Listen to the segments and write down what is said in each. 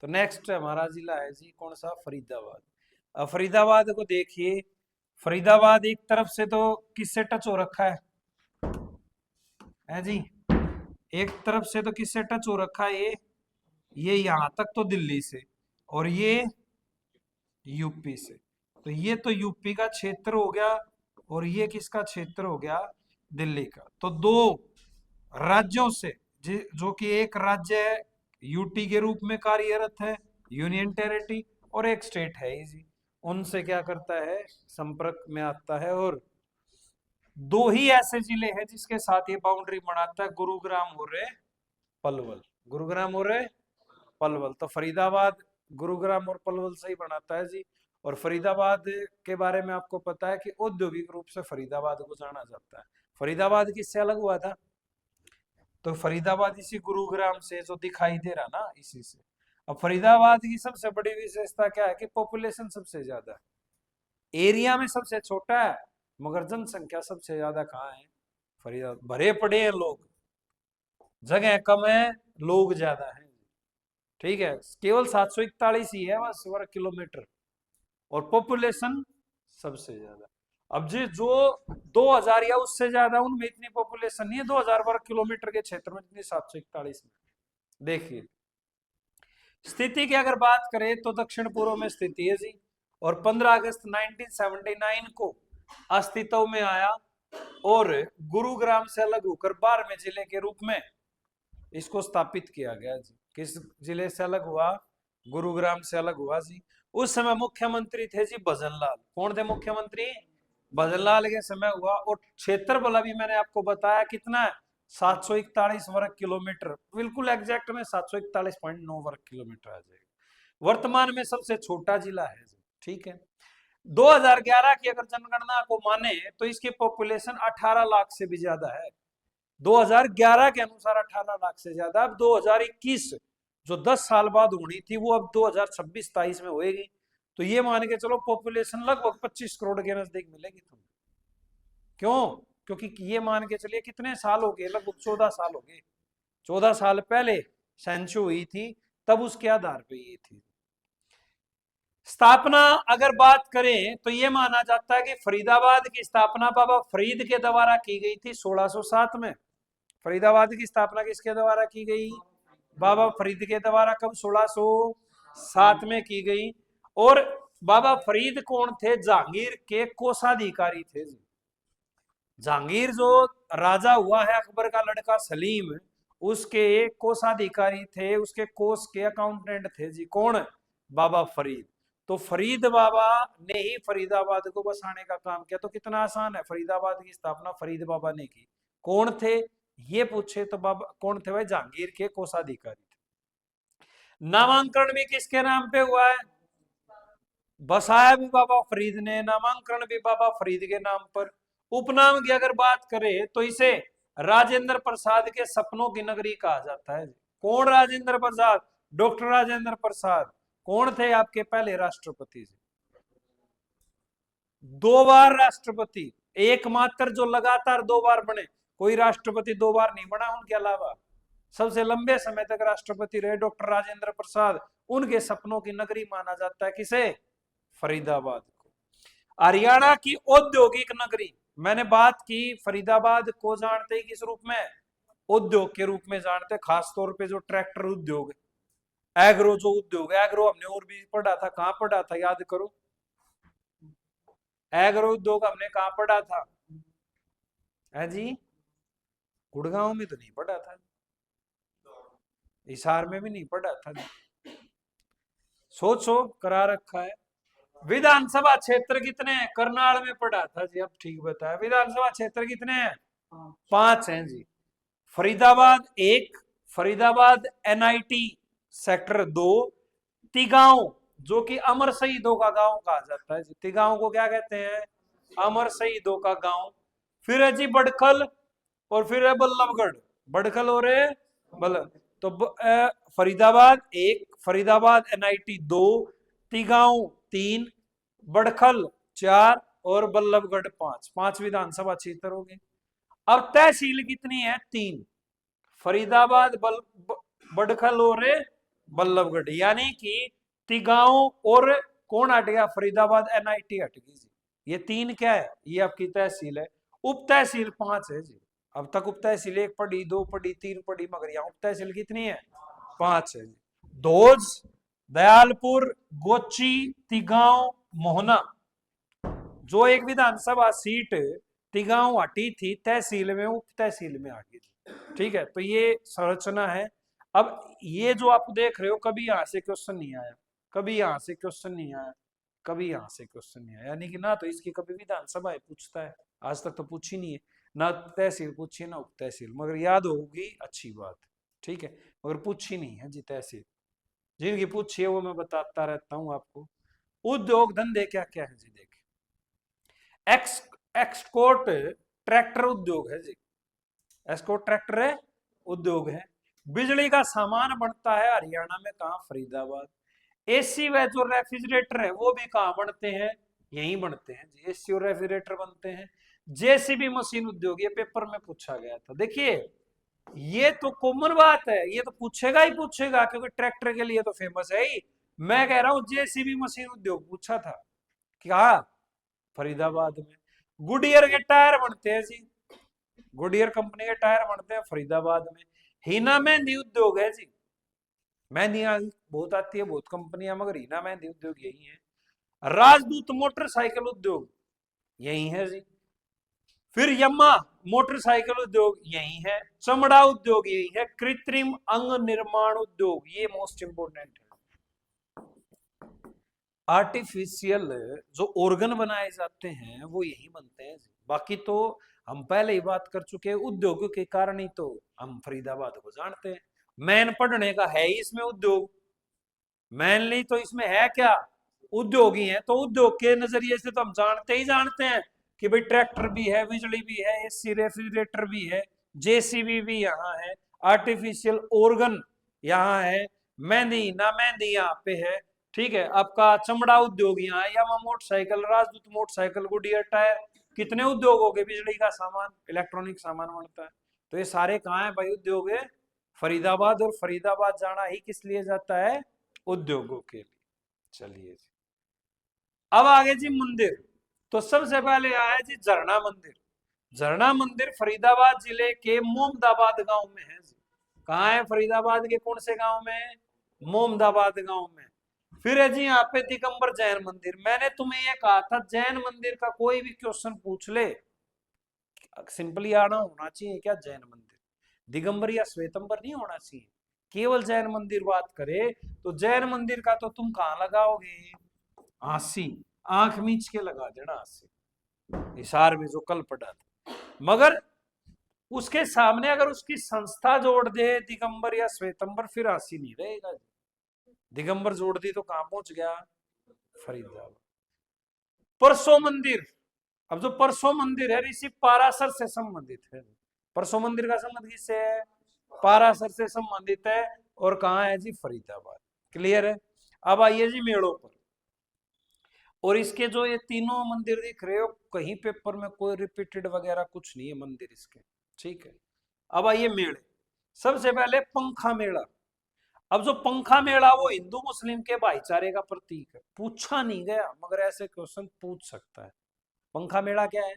तो नेक्स्ट हमारा जिला है जी कौन सा, फरीदाबाद। अब फरीदाबाद को देखिए, फरीदाबाद एक तरफ से तो किससे टच हो रखा है जी, एक तरफ से तो किससे टच हो रखा है, ये यहां तक तो दिल्ली से, और ये यूपी से। तो ये तो यूपी का क्षेत्र हो गया, और ये किसका क्षेत्र हो गया, दिल्ली का। तो दो राज्यों से जो कि एक राज्य है यूटी के रूप में कार्यरत है, यूनियन टेरिटरी, और एक स्टेट है जी, उनसे क्या करता है, संपर्क में आता है। और दो ही ऐसे जिले हैं जिसके साथ ये बाउंड्री बनाता है, गुरुग्राम और पलवल। गुरुग्राम और पलवल, तो फरीदाबाद गुरुग्राम और पलवल से ही बनाता है जी। और फरीदाबाद के बारे में आपको पता है कि औद्योगिक रूप से फरीदाबाद को जाना जाता है। फरीदाबाद किससे अलग हुआ था, तो फरीदाबाद इसी गुरुग्राम से जो दिखाई दे रहा ना, इसी से। अब फरीदाबाद की सबसे बड़ी विशेषता क्या है कि पॉपुलेशन सबसे ज्यादा है, एरिया में सबसे छोटा है, मगर जनसंख्या सबसे ज्यादा कहाँ है, फरीदाबाद। भरे पड़े हैं लोग, जगह कम है, लोग ज्यादा हैं। ठीक है, केवल 741 ही है बस वर्ग किलोमीटर, और पॉपुलेशन सबसे ज्यादा। अब जी जो 2000 या उससे ज्यादा, उनमें इतनी पॉपुलेशन नहीं है 2000 वर्ग किलोमीटर के क्षेत्र में, इतनी 741 में। देखिए स्थिति की अगर बात करें तो दक्षिण पूर्व में स्थिति है जी, और 15 अगस्त 1979 को अस्तित्व में आया, और गुरुग्राम से अलग होकर 12वें जिले के रूप में इसको स्थापित किया गया जी। किस जिले से अलग हुआ, गुरुग्राम से अलग हुआ जी। उस समय मुख्यमंत्री थे जी भजनलाल। कौन थे मुख्यमंत्री, भजनलाल के समय हुआ। और क्षेत्रफल अभी मैंने आपको बताया कितना है, 741 वर्ग किलोमीटर, बिल्कुल एग्जैक्ट में 741.9 वर्ग किलोमीटर आ जाएगा। वर्तमान में सबसे छोटा जिला है जी। ठीक है, 2011 की अगर जनगणना को माने तो इसकी पॉपुलेशन 18 लाख से भी ज्यादा है। 2011 के अनुसार 18 लाख से ज्यादा। अब 2021 जो 10 साल बाद होनी थी वो अब 2026-27 में होएगी। तो ये मान के चलो पॉपुलेशन लगभग 25 करोड़ के नजदीक मिलेगी तुम्हें। क्यों, क्योंकि ये मान के चलिए कितने साल हो गए, लगभग 14 साल हो गए। 14 साल पहले सेंचुरी हुई थी, तब उसके आधार पर ये थी। स्थापना अगर बात करें तो ये माना जाता है कि फरीदाबाद की स्थापना बाबा फरीद के द्वारा की गई थी 1607 में। फरीदाबाद की स्थापना किसके द्वारा की गई, बाबा फरीद के द्वारा। कब, 1607 में की गई। और बाबा फरीद कौन थे, जहांगीर के कोषाधिकारी थे जी। जहांगीर जो राजा हुआ है अकबर का लड़का सलीम, उसके कोषाधिकारी थे, उसके कोष के अकाउंटेंट थे जी। कौन, बाबा फरीद। तो फरीद बाबा ने ही फरीदाबाद को बसाने का काम किया। तो कितना आसान है, फरीदाबाद की स्थापना फरीद बाबा ने की। कौन थे, ये पूछे तो बाबा कौन थे भाई, जहांगीर के कोषाधिकारी थे। नामांकन भी किसके नाम पे हुआ है, बसाया भी बाबा फरीद ने, नामांकन भी बाबा फरीद के नाम पर। उपनाम की अगर बात करें तो इसे राजेंद्र प्रसाद के सपनों की नगरी कहा जाता है। कौन, राजेंद्र प्रसाद, डॉक्टर राजेंद्र प्रसाद। कौन थे आपके पहले राष्ट्रपति जी, 2 बार राष्ट्रपति, एकमात्र जो लगातार 2 बार बने। कोई राष्ट्रपति 2 बार नहीं बना उनके अलावा। सबसे लंबे समय तक राष्ट्रपति रहे डॉक्टर राजेंद्र प्रसाद। उनके सपनों की नगरी माना जाता है किसे, फरीदाबाद को। हरियाणा की औद्योगिक नगरी, मैंने बात की फरीदाबाद को जानते ही किस रूप में, उद्योग के रूप में जानते, खासतौर पे जो ट्रैक्टर उद्योग, एग्रो जो उद्योग, एग्रो हमने और भी पढ़ा था, कहां पढ़ा था याद करो, एग्रो उद्योग हमने कहां पढ़ा था, है जी, गुड़गांव में तो नहीं पढ़ा था, हिसार में भी नहीं पढ़ा था। सोचो करा रखा है। विधानसभा क्षेत्र कितने हैं, करनाल में पढ़ा था जी, अब ठीक बताया। विधानसभा क्षेत्र कितने हैं, 5 हैं जी। फरीदाबाद 1, फरीदाबाद एनआईटी सेक्टर 2, तिगांव जो कि अमर शहीदों का गांव कहा जाता है जी। तिगांव को क्या कहते हैं, अमर शहीदों का गांव। फिर है जी बड़खल, और फिर है बल्लभगढ़। बड़खल और बल्लभ। तो फरीदाबाद 1, फरीदाबाद एनआईटी 2, तिगांव 3, बड़खल 4 और बल्लभगढ़ 5। 5 विधानसभा क्षेत्र हो गए। अब तहसील कितनी है, 3, फरीदाबाद, बड़खल और बल्लभगढ़, यानी कि तिगांव और कौन हट गया, फरीदाबाद एनआईटी हट गई जी। ये तीन क्या है, ये आपकी तहसील है। उप तहसील 5 है जी। अब तक उप तहसील 1 पड़ी, 2 पड़ी, 3 पड़ी, मगर यहाँ उप तहसील कितनी है, 5 है जी। धोज, दयालपुर, गोची, तिगांव, मोहना। जो एक विधानसभा सीट तिगांव हटी थी तहसील में, उप तहसील में आ गई थी। ठीक है, तो ये संरचना है। अब ये जो आप देख रहे हो, कभी यहां से क्वेश्चन नहीं आया, कभी यहां से क्वेश्चन नहीं आया, कभी यहां से क्वेश्चन नहीं आया, यानी कि ना तो इसकी कभी विधानसभा पूछता है, आज तक तो पूछी नहीं है, ना तहसील पूछी ना उप तहसील, मगर याद होगी अच्छी बात। ठीक है, मगर पूछी नहीं है जी तहसील, जिनकी पूछी है वो मैं बताता रहता हूँ आपको। उद्योग धंधे क्या क्या है जी, देखिए एक्सपोर्ट ट्रैक्टर उद्योग है जी, एक्सपोर्ट ट्रैक्टर है उद्योग है। बिजली का सामान बनता है हरियाणा में, कहा, फरीदाबाद। एसी व जो रेफ्रिजरेटर है वो भी कहाँ बनते हैं, यहीं बनते हैं जी, एसी और रेफ्रिजरेटर बनते हैं। जेसीबी मशीन उद्योग, ये पेपर में पूछा गया था। देखिए ये तो कॉमन बात है, ये तो पूछेगा ही पूछेगा, क्योंकि ट्रैक्टर के लिए तो फेमस है ही। मैं कह रहा हूं जेसीबी मशीन उद्योग पूछा था, क्या, फरीदाबाद में। गुडियर के टायर बनते हैं जी, गुडियर कंपनी के टायर बनते हैं फरीदाबाद में। हीना मेहंदी उद्योग है जी, मेहंदी बहुत आती है, बहुत कंपनियां, मगर हीना मेहंदी उद्योग यही है। राजदूत मोटरसाइकिल उद्योग यही है जी। फिर यम्मा मोटरसाइकिल उद्योग यही है। चमड़ा उद्योग यही है। कृत्रिम अंग निर्माण उद्योग, ये मोस्ट इंपोर्टेंट है। आर्टिफिशियल जो ऑर्गन बनाए जाते हैं वो यही बनते हैं। बाकी तो हम पहले ही बात कर चुके हैं, उद्योगों के कारण ही तो हम फरीदाबाद को जानते हैं। मेन पढ़ने का है ही इसमें उद्योग, मेनली तो इसमें है क्या, उद्योग ही है। तो उद्योग के नजरिए से तो हम जानते ही जानते हैं कि भाई ट्रैक्टर भी है, बिजली भी है, एसी रेफ्रिजरेटर भी है, जेसीबी भी यहाँ है, आर्टिफिशियल ऑर्गन यहाँ है, मेहंदी ना मेहंदी यहाँ पे है। ठीक है, आपका चमड़ा उद्योग यहाँ है, यामा मोटरसाइकिल, राजदूत मोटरसाइकिल, गुडियर टायर, कितने उद्योग हो गए, बिजली का सामान, इलेक्ट्रॉनिक सामान बनता है। तो ये सारे कहाँ है भाई, उद्योग है फरीदाबाद। और फरीदाबाद जाना ही किस लिए जाता है, उद्योगों के लिए। चलिए जी, अब आगे जी मंदिर। तो सबसे पहले आया जी झरना मंदिर। झरना मंदिर फरीदाबाद जिले के मोमदाबाद गांव में है जी। कहाँ है, फरीदाबाद के कौन से गांव में, मोमदाबाद गांव में। फिर है जी यहाँ पे दिगंबर जैन मंदिर। मैंने तुम्हें ये कहा था, जैन मंदिर का कोई भी क्वेश्चन पूछ ले, सिंपली आना होना चाहिए क्या, जैन मंदिर, दिगंबर या श्वेतंबर नहीं होना चाहिए। केवल जैन मंदिर बात करे तो जैन मंदिर का तो तुम कहाँ लगाओगे, आसी, आंख मीच के लगा देना आसी, हिसार में जो कल पड़ा था। मगर उसके सामने अगर उसकी संस्था जोड़ दे दिगंबर या श्वेतंबर, फिर आसी नहीं रहेगा। दिगंबर जोड़ दी तो कहां पहुंच गया, फरीदाबाद। परसों मंदिर। अब जो परसों मंदिर है ऋषि पाराशर से संबंधित है। परसों मंदिर का संबंध किससे है, पाराशर से संबंधित है, और कहाँ है जी, फरीदाबाद। क्लियर है। अब आइए जी मेड़ों पर। और इसके जो ये तीनों मंदिर दिख रहे हो, कहीं पेपर में कोई रिपीटेड वगैरह कुछ नहीं है मंदिर इसके। ठीक है, अब आइए मेले। सबसे पहले पंखा मेला। अब जो पंखा मेला वो हिंदू मुस्लिम के भाईचारे का प्रतीक है, पूछा नहीं गया मगर ऐसे क्वेश्चन पूछ सकता है। पंखा मेला क्या है,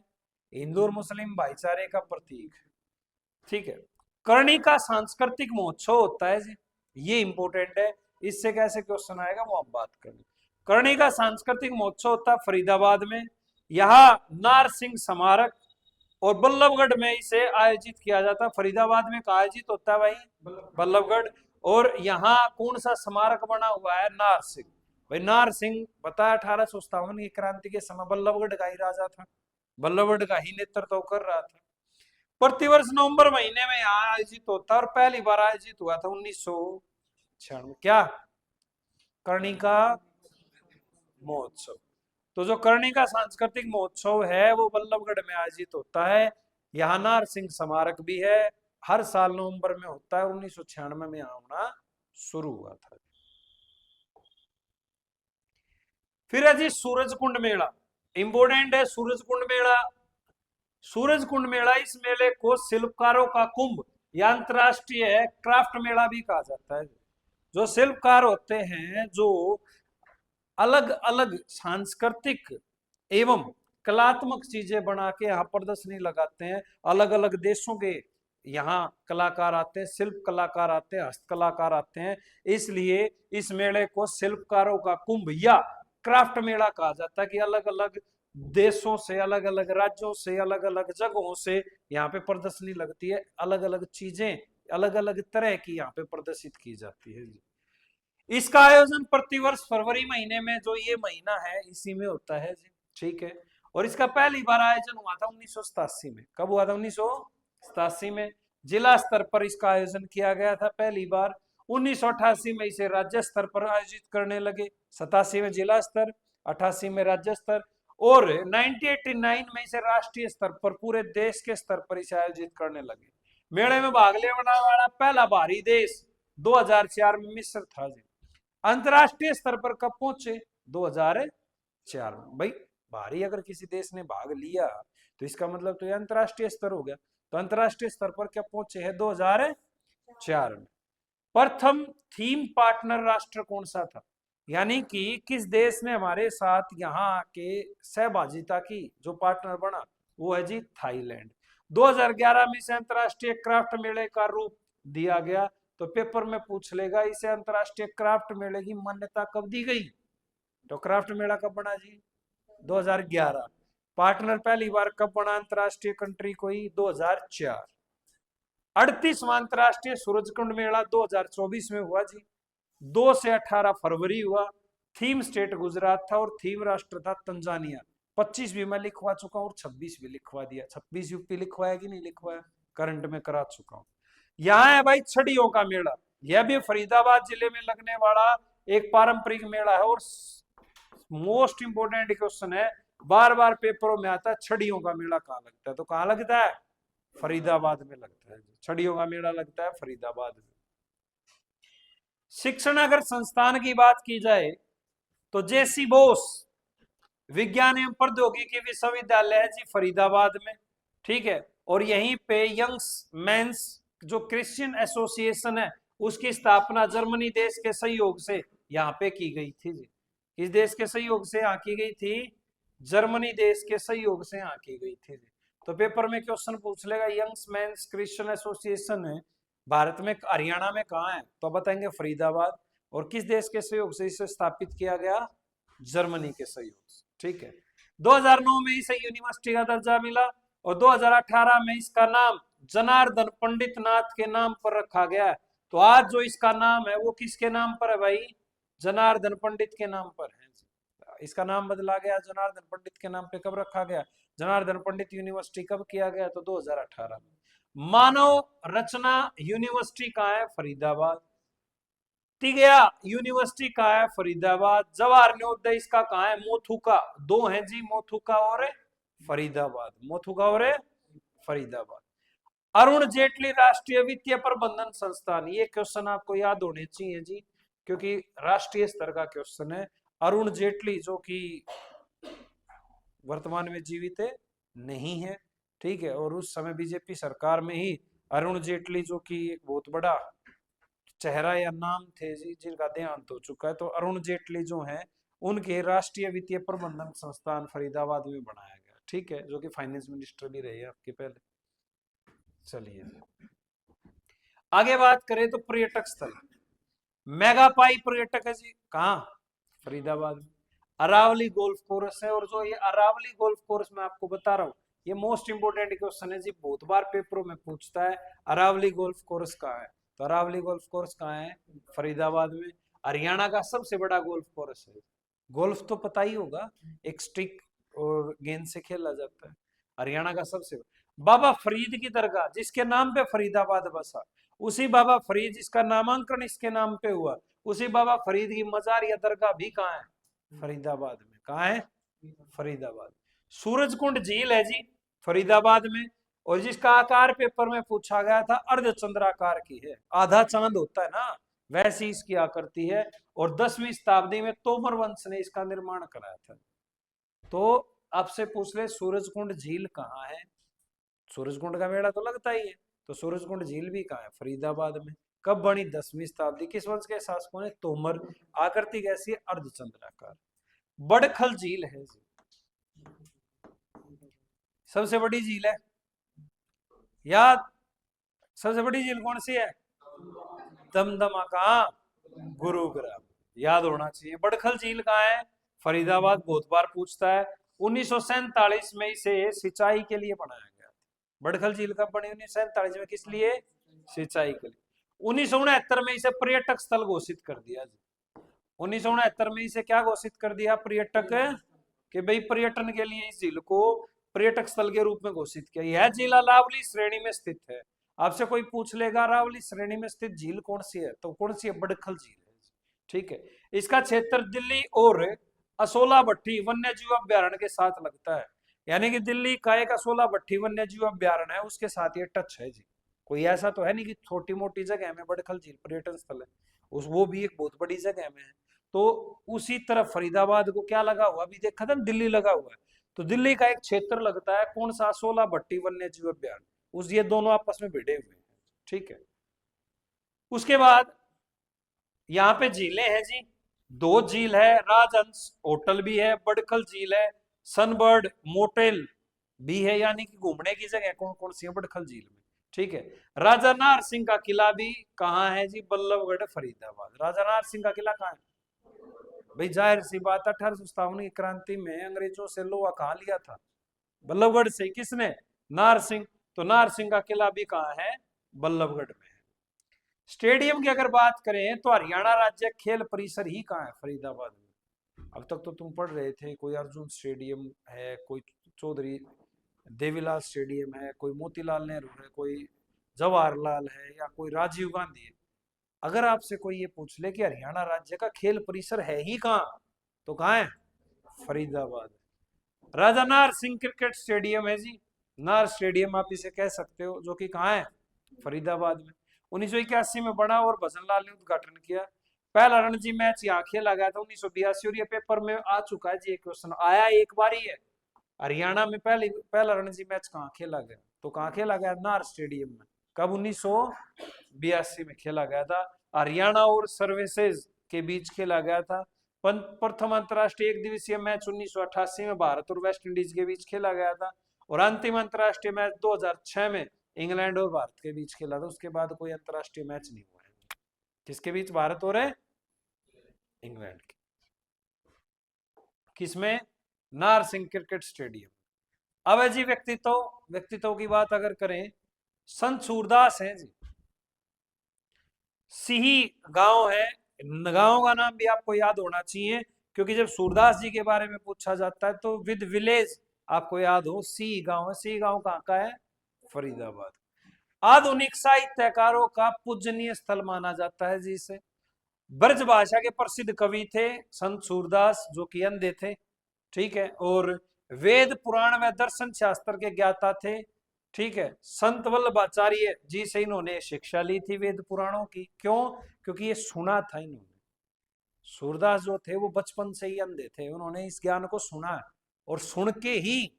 हिंदू और मुस्लिम भाईचारे का प्रतीक है। ठीक है, करनी का सांस्कृतिक महोत्सव होता है जी, ये इंपॉर्टेंट है, इससे कैसे क्वेश्चन आएगा वो हम बात करेंगे। करनी का सांस्कृतिक महोत्सव होता है फरीदाबाद में, यहाँ नार सिंह स्मारक और बल्लभगढ़ में इसे आयोजित किया जाता है। फरीदाबाद में कहा आयोजित होता है भाई, बल्लभगढ़। और यहाँ कौन सा स्मारक बना हुआ है, नार सिंह। भाई नार सिंह बताया 1857 की क्रांति के समय बल्लभगढ़ का ही राजा था, बल्लभगढ़ का ही नेतृत्व कर रहा था। प्रतिवर्ष नवंबर महीने में यहाँ आयोजित होता है, और पहली बार आयोजित हुआ था 1996। क्या, करनी का महोत्सव। तो जो करनी का सांस्कृतिक महोत्सव है वो बल्लभगढ़ में आयोजित होता है। यहाँ नार सिंह स्मारक भी है, हर साल नवंबर में होता है। 1996 में यहाँ होना शुरू हुआ था। फिर है जी सूरज कुंड मेला, इंपोर्टेंट है सूरज कुंड मेला। सूरज कुंड मेला, इस मेले को शिल्पकारों का कुंभ या अंतरराष्ट्रीय है क्राफ्ट मेला भी कहा जाता है। जो शिल्पकार होते हैं, जो अलग अलग सांस्कृतिक एवं कलात्मक चीजें बना के यहाँ प्रदर्शनी लगाते हैं, अलग अलग देशों के यहाँ कलाकार आते हैं, शिल्प कलाकार आते हैं, हस्त कलाकार आते हैं, इसलिए इस मेले को शिल्पकारों का कुंभ या क्राफ्ट मेला कहा जाता है कि अलग अलग देशों से, अलग अलग राज्यों से, अलग अलग जगहों से यहाँ पे प्रदर्शनी लगती है, अलग अलग चीजें अलग अलग तरह की यहाँ पे प्रदर्शित की जाती है। इसका आयोजन प्रतिवर्ष फरवरी महीने में, जो ये महीना है इसी में होता है जी, ठीक है। और इसका पहली बार आयोजन हुआ था 1987 में। कब हुआ था? 1987 में जिला स्तर पर इसका आयोजन किया गया था पहली बार। 1988 में इसे राज्य स्तर पर आयोजित करने लगे, 87 में जिला स्तर, 88 में राज्य स्तर, और 1989 में इसे राष्ट्रीय स्तर पर, पूरे देश के स्तर पर इसे आयोजित करने लगे। मेले में भाग लेने वाला पहला बाहरी देश 2004 में मिस्र था जी। अंतरराष्ट्रीय स्तर पर कब पहुंचे? 2004 में। भाई बाहरी अगर किसी देश ने भाग लिया तो इसका मतलब तो ये अंतरराष्ट्रीय स्तर हो गया। तो अंतरराष्ट्रीय स्तर पर क्या पहुंचे हैं? 2004 में। प्रथम थीम पार्टनर राष्ट्र कौन सा था, यानी कि किस देश ने हमारे साथ यहाँ के सहभागिता की, जो पार्टनर बना, वो है जी थाईलैंड। 2011 में इसे अंतरराष्ट्रीय क्राफ्ट मेले का रूप दिया गया। तो पेपर में पूछ लेगा इसे अंतरराष्ट्रीय क्राफ्ट मेले की मान्यता कब दी गई? तो क्राफ्ट मेला कब बना जी? 2011। पार्टनर पहली बार कब बना अंतरराष्ट्रीय कंट्री कोई? 2004। 38वां अंतरराष्ट्रीय सूरजकुंड मेला 2024 में हुआ जी, 2 से 18 फरवरी हुआ। थीम स्टेट गुजरात था और थीम राष्ट्र था तंजानिया। 25 भी मैं लिखवा चुका हूँ और 26 भी लिखवा दिया। 26 यूपी लिखवाया कि नहीं लिखवाया? करंट में करा चुका हूँ। यहाँ है भाई छड़ियों का मेला, यह भी फरीदाबाद जिले में लगने वाला एक पारंपरिक मेला है। और मोस्ट इंपोर्टेंट क्वेश्चन है, बार बार पेपरों में आता है, छड़ियों का मेला कहाँ लगता है? तो कहाँ लगता है? फरीदाबाद में लगता है। छड़ियों का मेला लगता है फरीदाबाद में। शिक्षण अगर संस्थान की बात की जाए तो जेसी बोस विज्ञान एवं प्रौद्योगिकी विश्वविद्यालय है जी फरीदाबाद में, ठीक है। और यहीं पे यंग्स मेंस जो क्रिश्चियन एसोसिएशन है, उसकी स्थापना जर्मनी देश के सहयोग से यहाँ पे की गई थी जी। किस देश के सहयोग से यहाँ की गई थी? जर्मनी देश के सहयोग से यहाँ की गई थी जी। तो पेपर में क्वेश्चन पूछ लेगा, यंग्स मेंस क्रिश्चियन एसोसिएशन है भारत में, हरियाणा में कहाँ है? तो बताएंगे फरीदाबाद। और किस देश के सहयोग से इसे स्थापित किया गया? जर्मनी के सहयोग से, ठीक है। 2009 में इसे यूनिवर्सिटी का दर्जा मिला और 2018 में इसका नाम जनार्दन पंडित नाथ के नाम पर रखा गया है। तो आज जो इसका नाम है वो किसके नाम पर है भाई? जनार्दन पंडित के नाम पर है। इसका नाम बदला गया, जनार्दन पंडित के नाम पे कब रखा गया? जनार्दन पंडित यूनिवर्सिटी कब किया गया? तो 2018 में। मानव रचना यूनिवर्सिटी कहाँ है? फरीदाबाद। तिगया यूनिवर्सिटी कहाँ है? फरीदाबाद। जवाहर नवोदय इसका कहाँ है? मोथुका। दो हैं जी, मोथुका और फरीदाबाद। मोथुका और फरीदाबाद। अरुण जेटली राष्ट्रीय वित्तीय प्रबंधन संस्थान, ये क्वेश्चन आपको याद होने चाहिए जी, क्योंकि राष्ट्रीय स्तर का क्वेश्चन है। अरुण जेटली जो कि वर्तमान में जीवित है नहीं है, ठीक है। और उस समय बीजेपी सरकार में ही अरुण जेटली जो कि एक बहुत बड़ा चेहरा या नाम थे जी, जिनका देहांत हो चुका है। तो अरुण जेटली जो है, उनके राष्ट्रीय वित्तीय प्रबंधन संस्थान फरीदाबाद में बनाया गया, ठीक है, जो कि फाइनेंस मिनिस्टर भी रहे आपके पहले। चलिए आगे बात करें तो पर्यटक स्थल, मेगापाई पर्यटक है जी, कहाँ? फरीदाबाद में। अरावली गोल्फ कोर्स है। और जो ये अरावली गोल्फ कोर्स मैं आपको बता रहा हूँ, ये मोस्ट इंपोर्टेंट क्वेश्चन है जी, बहुत बार पेपरों में पूछता है, अरावली गोल्फ कोर्स कहाँ है? तो अरावली गोल्फ कोर्स कहाँ है? फरीदाबाद में। हरियाणा का सबसे बड़ा गोल्फ कोर्स है। गोल्फ तो पता ही होगा, एक स्टिक और गेंद से खेला जाता है। हरियाणा का सबसे बाबा फरीद की दरगाह जिसके नाम पे फरीदाबाद बसा, उसी बाबा फरीद जिसका नामांकन इसके नाम पे हुआ, उसी बाबा फरीद की मजार या दरगाह भी कहाँ है? फरीदाबाद में। कहाँ है? फरीदाबाद। सूरजकुंड झील है जी फरीदाबाद में, और जिसका आकार पेपर में पूछा गया था अर्धचंद्राकार की है, आधा चांद होता है ना, वैसी इसकी आकृति है। और 10वीं शताब्दी में तोमर वंश ने इसका निर्माण कराया था। तो आपसे पूछ ले सूरजकुंड झील कहाँ है? सूरजकुंड का मेला तो लगता ही है, तो सूरजकुंड झील भी कहाँ है? फरीदाबाद में। कब बनी? 10वीं शताब्दी। किस वंश के शासकों ने? तोमर। आकृति कैसी है? अर्धचंद्राकार। बड़खल झील है जी, सबसे बड़ी झील है याद। सबसे बड़ी झील कौन सी है? दमदमा। कहाँ? गुरुग्राम। याद होना चाहिए। बड़खल झील कहाँ है? फरीदाबाद। बहुत बार पूछता है। 1947 में इसे सिंचाई के लिए बनाया गया। बड़खल झील कब बनी? 1947 में। किस लिए? सिंचाई के लिए। 1969 में इसे पर्यटक स्थल घोषित कर दिया। 1969 में इसे क्या घोषित कर दिया? पर्यटक, कि भाई पर्यटन के लिए इस झील को पर्यटक स्थल के रूप में घोषित किया। यह झील अरावली श्रेणी में स्थित है। आपसे कोई पूछ लेगा अरावली श्रेणी में स्थित झील कौन सी है, तो कौन सी है? बड़खल झील है। ठीक है। इसका क्षेत्र दिल्ली और असोला भट्टी वन्य जीव अभ्यारण्य के साथ लगता है। यानी कि दिल्ली का एक असोला भट्टी वन्य जीव अभ्यारण्य है, उसके साथ ये टच है जी। कोई ऐसा तो है नहीं कि छोटी मोटी जगह में बड़खल झील पर्यटन स्थल है, उस वो भी एक बहुत बड़ी जगह में है। तो उसी तरफ फरीदाबाद को क्या लगा हुआ? अभी देखा था दिल्ली लगा हुआ है, तो दिल्ली का एक क्षेत्र लगता है। कौन सा? असोला भट्टी वन्य जीव अभ्यारण्य। उस ये दोनों आपस में भिड़े हुए हैं। ठीक है। उसके बाद यहाँ पे झीलें हैं जी, दो झील है, राजहंस होटल भी है, बड़खल झील है, सनबर्ड मोटेल भी है, यानी कि घूमने की जगह कौन कौन सी है बड़खल झील में। ठीक है। राजा नार सिंह का किला भी कहाँ है जी? बल्लभगढ़ फरीदाबाद। राजा नार सिंह का किला कहाँ है? भाई जाहिर सी बात, 1857 की क्रांति में अंग्रेजों से लोहा कहाँ लिया था? बल्लभगढ़ से। किसने? नार सिंह। तो नार सिंह का किला भी कहाँ है? बल्लभगढ़ में। स्टेडियम की अगर बात करें तो हरियाणा राज्य खेल परिसर ही कहाँ है? फरीदाबाद में। अब तक तो तुम पढ़ रहे थे, कोई अर्जुन स्टेडियम है, कोई चौधरी देवीलाल स्टेडियम है, कोई मोतीलाल नेहरू है, कोई जवाहरलाल है, या कोई राजीव गांधी है। अगर आपसे कोई ये पूछ ले कि हरियाणा राज्य का खेल परिसर है ही कहाँ, तो कहाँ है? फरीदाबाद। राजा नार सिंह क्रिकेट स्टेडियम है जी, नार स्टेडियम आप इसे कह सकते हो, जो कि कहाँ है? फरीदाबाद में। 1981 में बना और भजन लाल ने उद्घाटन किया। पहला रणजी मैच यहाँ खेला गया था 1982, और ये पेपर में आ चुका है जी, एक क्वेश्चन आया एक बार ही है। हरियाणा में पहला रणजी मैच कहाँ खेला गया? तो कहाँ खेला गया? नार स्टेडियम में। कब? 1982 में खेला गया था। हरियाणा और सर्विसेज के बीच खेला गया था। प्रथम अंतरराष्ट्रीय एक दिवसीय मैच 1988 में भारत और वेस्ट इंडीज के बीच खेला गया था, और अंतिम अंतरराष्ट्रीय मैच 2006 में इंग्लैंड और भारत के बीच खेला था। उसके बाद कोई अंतरराष्ट्रीय मैच नहीं हुआ है। किसके बीच? भारत और इंग्लैंड के। किसमें? नार सिंह क्रिकेट स्टेडियम। अब है जी व्यक्तित्व की बात अगर करें, संत सूरदास हैं जी। सिही गांव है, गांव का नाम भी आपको याद होना चाहिए, क्योंकि जब सूरदास जी के बारे में पूछा जाता है तो विद विलेज आपको याद हो। सी गांव है। सी गांव कहाँ का है? फरीदाबाद। आधुनिक साहित्यकारों का पूजनीय स्थल माना जाता है जी इसे। ब्रज भाषा के प्रसिद्ध कवि थे संत सूरदास, जो कि अंधे थे। ठीक है। और वेद पुराण व दर्शन शास्त्र के ज्ञाता थे। ठीक है। संत वल्लभाचार्य जी से इन्होंने शिक्षा ली थी वेद पुराणों की। क्यों? क्योंकि ये सुना था इन्होंने। सूरदास जो थे वो बचपन से ही अंधे थे, उन्होंने इस ज्ञान को सुना, और सुन के ही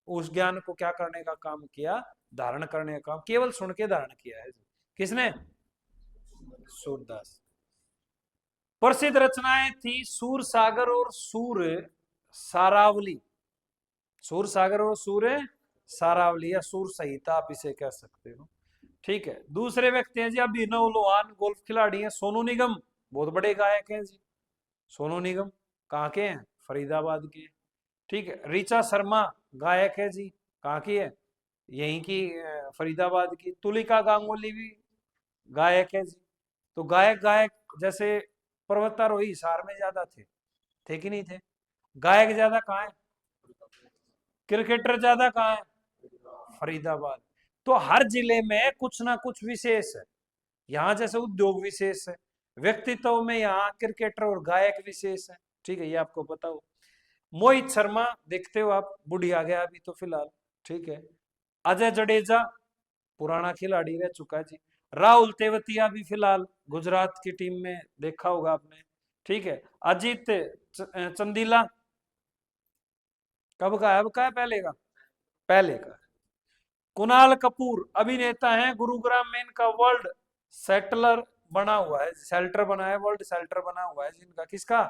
उस ज्ञान को क्या करने का काम किया? धारण करने का काम। केवल सुन के धारण किया है। किसने? सूरदास। प्रसिद्ध रचनाएं थी सूर सागर और सूर सारावली। सूर सागर और सूर सारावली, या सूर संहिता आप इसे कह सकते हो। ठीक है। दूसरे व्यक्ति हैं जी अभिनव लोहान, गोल्फ खिलाड़ी हैं। सोनू निगम बहुत बड़े गायक हैं जी। सोनू निगम कहाँ के हैं? फरीदाबाद के। ठीक है। ऋचा शर्मा गायक है जी, कहाँ की है? यहीं की, फरीदाबाद की। तुलिका गांगुली भी गायक है जी। तो गायक गायक जैसे पर्वतारोही हिसार में ज्यादा थे कि नहीं थे? गायक ज्यादा कहाँ है? क्रिकेटर ज्यादा कहाँ है? फरीदाबाद। तो हर जिले में कुछ ना कुछ विशेष है। यहाँ जैसे उद्योग विशेष है, व्यक्तित्व में यहाँ क्रिकेटर और गायक विशेष है। ठीक है, ये आपको पता हो। मोहित शर्मा देखते हो आप, बुढ़ी आ गया अभी तो फिलहाल। ठीक है। अजय जडेजा पुराना खिलाड़ी रह चुका है जी। राहुल तेवतिया भी फिलहाल गुजरात की टीम में देखा होगा आपने। ठीक है। अजीत चंदीला कब का है? अब का है? पहले का? पहले का। कुणाल कपूर अभिनेता हैं, गुरुग्राम में इनका वर्ल्ड सेटलर बना हुआ है, शेल्टर बना है, वर्ल्ड शेल्टर बना हुआ है जिनका, किसका?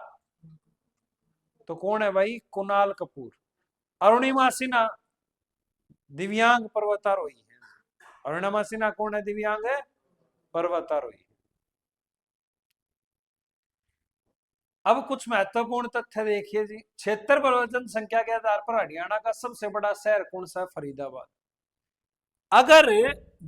तो कौन है भाई? कुणाल कपूर। अरुणिमा सिन्हा दिव्यांग पर्वतारोही है। अरुणिमा सिन्हा कौन है? दिव्यांग है पर्वतारोही। अब कुछ महत्वपूर्ण तथ्य देखिए जी। क्षेत्रफल और जनसंख्या के आधार पर हरियाणा का सबसे बड़ा शहर कौन सा है? फरीदाबाद। अगर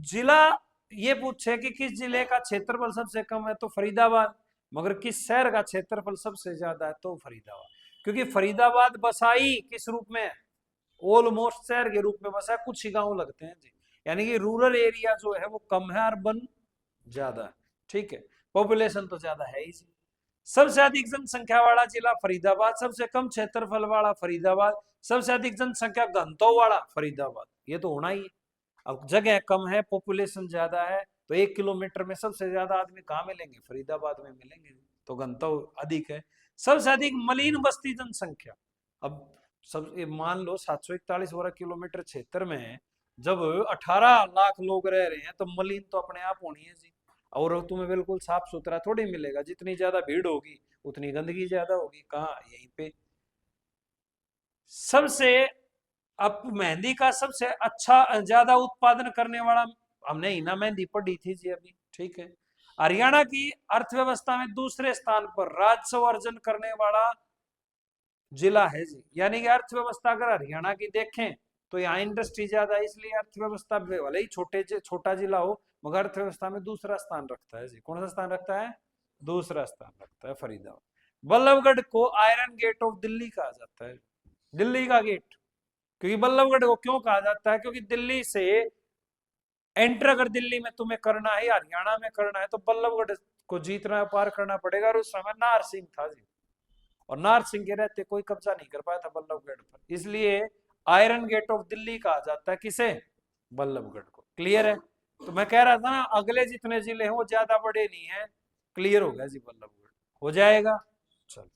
जिला ये पूछे कि किस जिले का क्षेत्रफल सबसे कम है तो फरीदाबाद, मगर किस शहर का क्षेत्रफल सबसे ज्यादा है तो फरीदाबाद। क्योंकि फरीदाबाद बसाई किस रूप में? ऑलमोस्ट शहर के रूप में बसा है, कुछ ही गांव लगते हैं जी। यानी कि रूरल एरिया जो है वो कम है, अर्बन ज्यादा है। ठीक है, पॉपुलेशन तो ज्यादा है ही जी। सबसे अधिक जनसंख्या वाला जिला फरीदाबाद, सबसे कम क्षेत्रफल वाला फरीदाबाद, सबसे अधिक जनसंख्या घनत्व वाला फरीदाबाद। ये तो होना ही है। अब जगह कम है, पॉपुलेशन ज्यादा है, तो 1 किलोमीटर में सबसे ज्यादा आदमी कहाँ मिलेंगे? फरीदाबाद में मिलेंगे। तो घनत्व अधिक है। सबसे अधिक मलिन बस्ती जनसंख्या। अब सब मान लो 741 वर्ग किलोमीटर क्षेत्र में जब 18 लाख लोग रह रहे हैं तो मलिन तो अपने आप होनी है जी। और तुम्हें बिल्कुल साफ सुथरा थोड़ी मिलेगा, जितनी ज्यादा भीड़ होगी उतनी गंदगी ज्यादा होगी। कहाँ? यहीं पे। सबसे अब मेहंदी का सबसे अच्छा ज्यादा उत्पादन करने वाला, हमने हिना मेहंदी पढ़ी थी जी अभी। ठीक है, हरियाणा की अर्थव्यवस्था में दूसरे स्थान पर राजस्व अर्जन करने वाला जिला है जी। यानी कि अर्थव्यवस्था अगर हरियाणा की देखें तो यहाँ इंडस्ट्री ज्यादा है, इसलिए अर्थव्यवस्था भले ही छोटा जिला हो मगर अर्थव्यवस्था में दूसरा स्थान रखता है जी। कौन सा स्थान रखता है? दूसरा स्थान रखता है फरीदाबाद। बल्लभगढ़ को आयरन गेट ऑफ दिल्ली कहा जाता है, दिल्ली का गेट। क्योंकि बल्लभगढ़ को क्यों कहा जाता है? क्योंकि दिल्ली से एंटर अगर दिल्ली में तुम्हें करना है, हरियाणा में करना है, तो बल्लभगढ़ को जीतना है, पार करना पड़ेगा। और उस समय नाहर सिंह था जी, और नाहर सिंह के रहते कोई कब्जा नहीं कर पाया था बल्लभगढ़ पर, इसलिए आयरन गेट ऑफ दिल्ली कहा जाता है। किसे? बल्लभगढ़ को। क्लियर है? तो मैं कह रहा था ना, अगले जितने जिले हैं वो ज्यादा बड़े नहीं है। क्लियर हो गया जी? बल्लभगढ़ हो जाएगा। चलो।